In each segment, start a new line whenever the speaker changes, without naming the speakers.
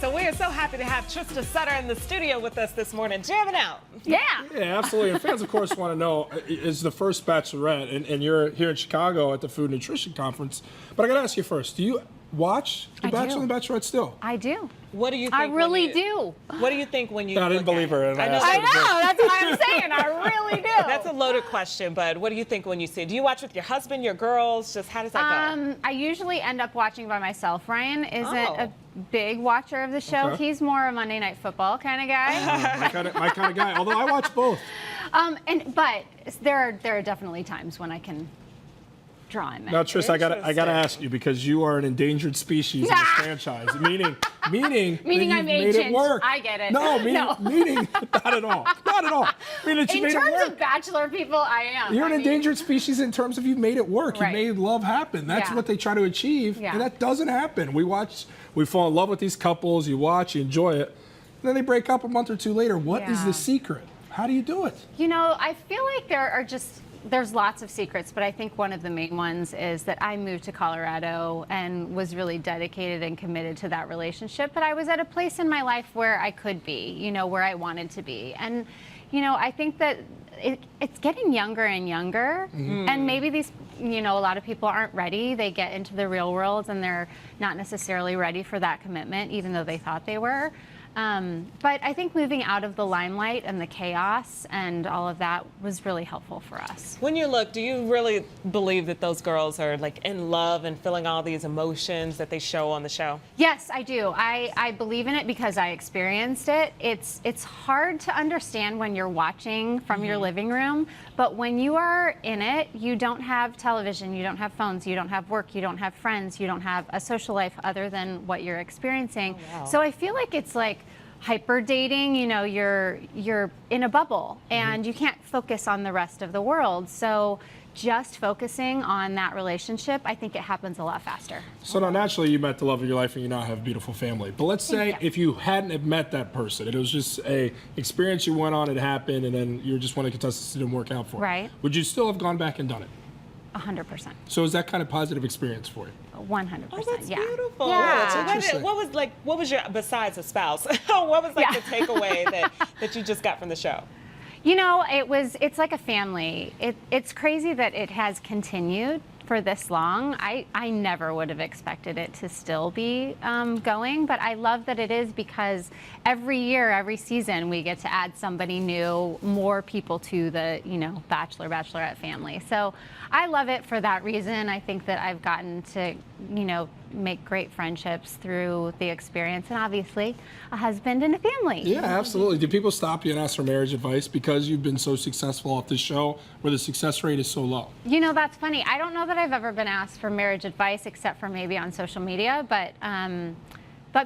So we are so happy to have Trista Sutter in the studio with us this morning, jamming out.
Yeah.
Yeah, absolutely. And fans, of course, want to know, is the first Bachelorette, and you're here in Chicago at the Food Nutrition Conference. But I got to ask you first, do you watch The Bachelor and the Bachelorette still?
I do.
What do you think?
I really do.
What do you think when you
I didn't believe her.
I know.
I know. That's what I'm saying. I really do.
That's a loaded question, but what do you think when you see it? Do you watch with your husband, your girls? Just how does that go?
I usually end up watching by myself. Ryan isn't a big watcher of the show.
Okay.
He's more a Monday Night Football kind of guy.
My kind of guy, although I watch both.
But there are definitely times when I can draw him in.
Now, Trish, I gotta ask you, because you are an endangered species in this franchise. Meaning
Meaning
that
I'm
you've made
ancient.
it work.
I get it.
No,
No.
meaning not at all. Not at all. Meaning that you
In
made it
terms
work.
of Bachelor people, I am.
You're an
I mean,
endangered species in terms of you made it work.
Right.
You made love happen. That's
Yeah.
what they try to achieve,
Yeah.
and that doesn't happen. We fall in love with these couples. You watch, you enjoy it, and then they break up a month or two later. What is
Yeah.
the secret? How do you do it?
You know, I feel like there's lots of secrets, but I think one of the main ones is that I moved to Colorado and was really dedicated and committed to that relationship. But I was at a place in my life where I could be, where I wanted to be. And, I think that it's getting younger and younger.
Mm-hmm.
And maybe these, a lot of people aren't ready. They get into the real world and they're not necessarily ready for that commitment, even though they thought they were. But I think moving out of the limelight and the chaos and all of that was really helpful for us.
When you look, do you really believe that those girls are like in love and feeling all these emotions that they show on the show?
Yes, I do. I believe in it because I experienced it. It's hard to understand when you're watching from your living room, but when you are in it, you don't have television, you don't have phones, you don't have work, you don't have friends, you don't have a social life other than what you're experiencing.
Oh, wow.
So I feel like it's like hyper dating, you're in a bubble and you can't focus on the rest of the world. So just focusing on that relationship, I think it happens a lot faster.
So now, naturally, you met the love of your life and you now have a beautiful family. But let's say if you hadn't have met that person, it was just a experience you went on, it happened, and then you were just one of the contestants that didn't work out for.
Right.
Would you still have gone back and done it?
100%.
So is that kind of positive experience for you?
100%.
Oh, that's
yeah.
beautiful.
Yeah.
So
interesting.
what was your, besides a spouse, what was like the takeaway that you just got from the show?
It's like a family. It's crazy that it has continued for this long. I never would have expected it to still be going, but I love that it is because every year, every season, we get to add somebody new, more people to the, Bachelor, Bachelorette family. So I love it for that reason. I think that I've gotten to, make great friendships through the experience and obviously a husband and a family.
Yeah, absolutely. Do people stop you and ask for marriage advice because you've been so successful off this show where the success rate is so low?
That's funny. I don't know that I've ever been asked for marriage advice except for maybe on social media, but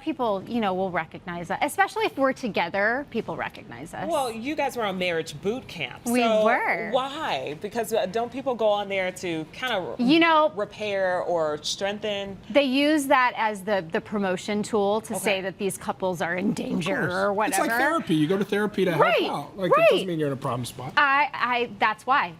people, will recognize that. Especially if we're together, people recognize us.
Well, you guys were on marriage boot camp.
We were.
Why? Because don't people go on there to kind of, repair or strengthen?
They use that as the promotion tool to say that these couples are in danger or whatever.
It's like therapy. You go to therapy to help out. It doesn't mean you're in a problem spot.
That's why.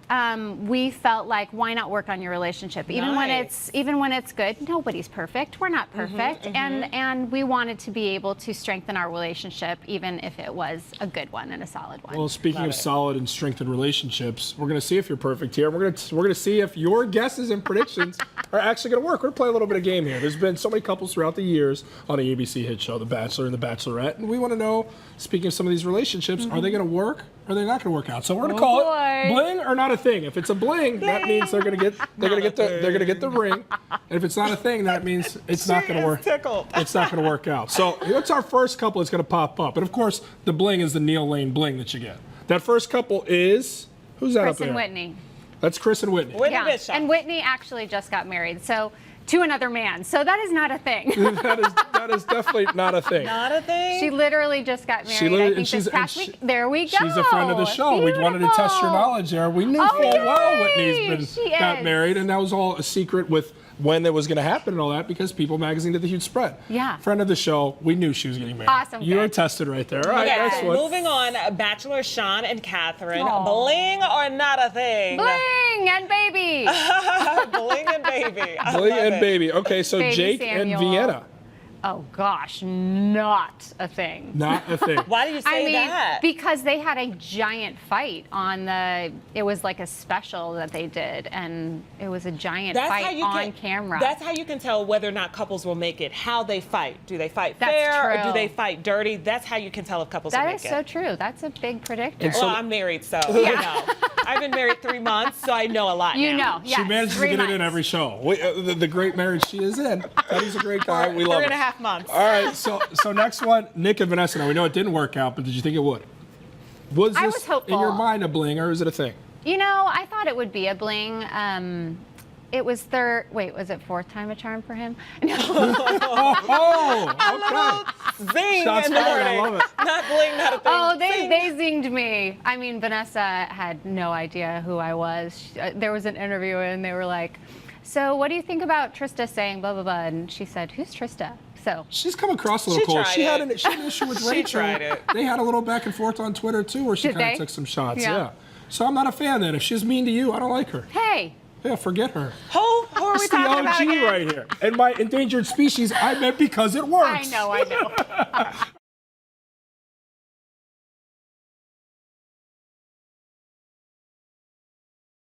We felt like, why not work on your relationship? Even when it's good. Nobody's perfect. We're not perfect. And we wanted to be able to strengthen our relationship, even if it was a good one and a solid one.
Well, speaking of solid and strengthened relationships, we're going to see if you're perfect here. We're going to see if your guesses and predictions are actually going to work. We're going to play a little bit of game here. There's been so many couples throughout the years on the ABC hit show, The Bachelor and The Bachelorette, and we want to know, speaking of some of these relationships, are they going to work or are they not going to work out? So we're going to call it bling or not a thing. If it's a bling, that means they're going to get the ring. And if it's not a thing, that means it's not going to work.
Tickled.
It's not going to work out. So what's our first couple that's going to pop up? And of course, the bling is the Neil Lane bling that you get. That first couple is, who's that up there?
Chris and Whitney.
That's Chris and Whitney.
And Whitney actually just got married. So to another man. So that is not a thing.
that is definitely not a thing.
Not a thing?
She literally just got married. I think this past week. There we go.
She's a friend of the show.
Beautiful.
We wanted to test your knowledge there. We knew full well Whitney's got married, and that was all a secret with when it was going to happen and all that because People Magazine did the huge spread.
Yeah.
Friend of the show, we knew she was getting married.
Awesome.
You were tested right there. All right, excellent.
Moving on, Bachelor Sean and Catherine. Bling or not a thing?
Bling and baby.
Bling and baby.
Bling and baby. Okay, so
Baby
Jake
Samuel.
and Vienna.
Oh gosh, not a thing.
Not a thing.
Why do you say that?
Because they had a giant fight on it was like a special that they did, and it was a giant fight on camera.
That's how you can tell whether or not couples will make it, how they fight. Do they fight
That's
fair or
true.
do they fight dirty? That's how you can tell if couples will make it.
That is so true. That's a big predictor.
Well, I'm married, so you know. I've been married 3 months, so I know a lot
You
now.
know, yes,
She manages to
3
get it in
months.
every show. The great marriage she is in. Teddy's a great guy. We love
3.5 months.
All right, so next one, Nick and Vanessa. Now we know it didn't work out, but did you think it would? Was
I
this
was hopeful.
in your mind a bling, or is it a thing?
You know, I thought it would be a bling. It was was it fourth time a charm for him? No.
Oh, okay.
Zing
Shots
in the
fired, I
morning.
love it.
Not bling, not a thing.
Oh, they
Zing.
zinged me. I mean, Vanessa had no idea who I was. There was an interview and they were like, "So what do you think about Trista saying blah, blah, blah?" And she said, "Who's Trista?" So
She's come across a little
She
cold.
tried
She had an
it.
issue with
She
Rachel.
tried it.
They had a little back and forth on Twitter too, where she
Did
kind of
they?
took some shots.
Yeah.
Yeah. So I'm not a fan then. If she's mean to you, I don't like her.
hey,
Yeah, forget her.
Who are we
It's the
talking about
OG
again?
right here. And my endangered species, I meant because it works.
I know.